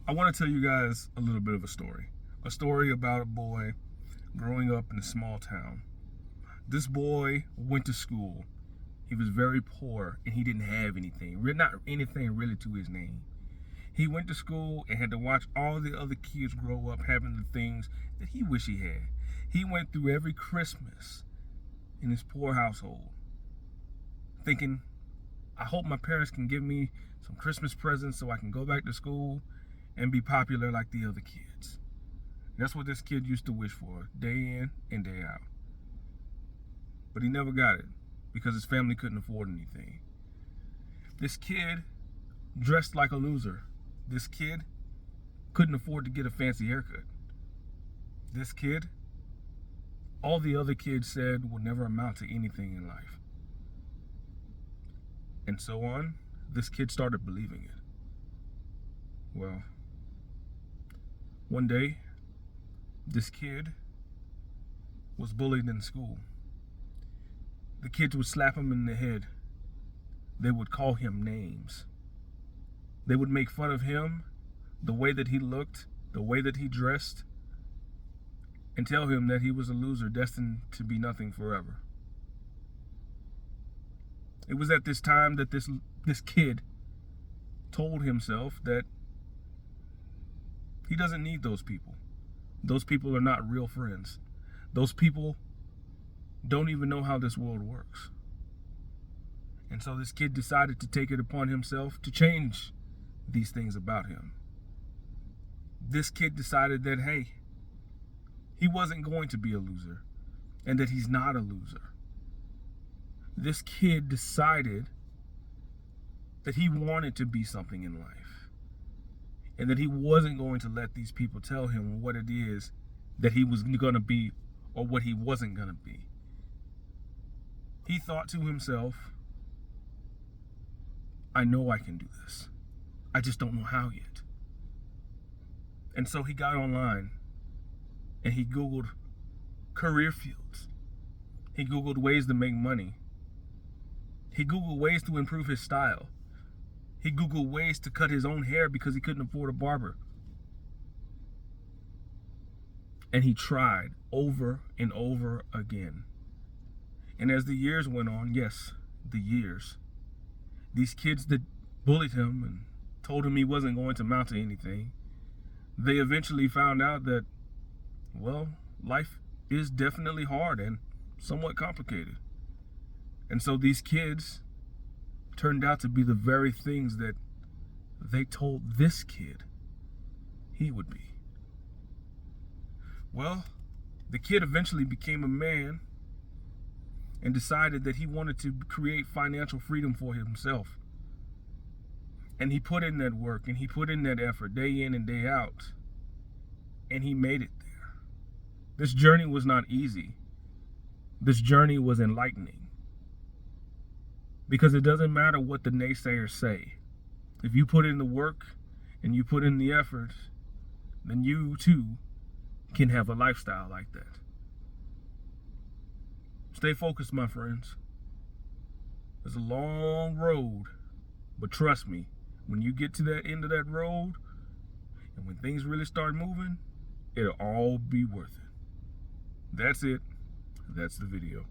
I want to tell you guys a little bit of a story about a boy growing up in a small town. This boy went to school. He was very poor and he didn't have anything, not anything really to his name. He went to school and had to watch all the other kids grow up having the things that he wished he had. He went through every Christmas in his poor household thinking, I hope my parents can give me some Christmas presents so I can go back to school and be popular like the other kids. That's what this kid used to wish for, day in and day out. But he never got it because his family couldn't afford anything. This kid dressed like a loser. This kid couldn't afford to get a fancy haircut. This kid, all the other kids said will never amount to anything in life. And so on, this kid started believing it. Well, one day, this kid was bullied in school. The kids would slap him in the head. They would call him names. They would make fun of him, the way that he looked, the way that he dressed, and tell him that he was a loser destined to be nothing forever. It was at this time that this kid told himself that he doesn't need those people. Those people are not real friends. Those people don't even know how this world works. And so this kid decided to take it upon himself to change these things about him. This kid decided that, hey, he wasn't going to be a loser and that he's not a loser. This kid decided that he wanted to be something in life and that he wasn't going to let these people tell him what it is that he was going to be or what he wasn't going to be. He thought to himself, I know I can do this. I just don't know how yet. And so he got online and he Googled career fields. He Googled ways to make money. He Googled ways to improve his style. He Googled ways to cut his own hair because he couldn't afford a barber. And he tried over and over again. And as the years went on, yes, the years, these kids that bullied him and told him he wasn't going to amount to anything, they eventually found out that, well, life is definitely hard and somewhat complicated. And so these kids turned out to be the very things that they told this kid he would be. Well, the kid eventually became a man and decided that he wanted to create financial freedom for himself. And he put in that work and he put in that effort day in and day out. And he made it there. This journey was not easy. This journey was enlightening. Because it doesn't matter what the naysayers say. If you put in the work and you put in the effort, then you too can have a lifestyle like that. Stay focused, my friends. It's a long road, but trust me, when you get to that end of that road, and when things really start moving, it'll all be worth it. That's it. That's the video.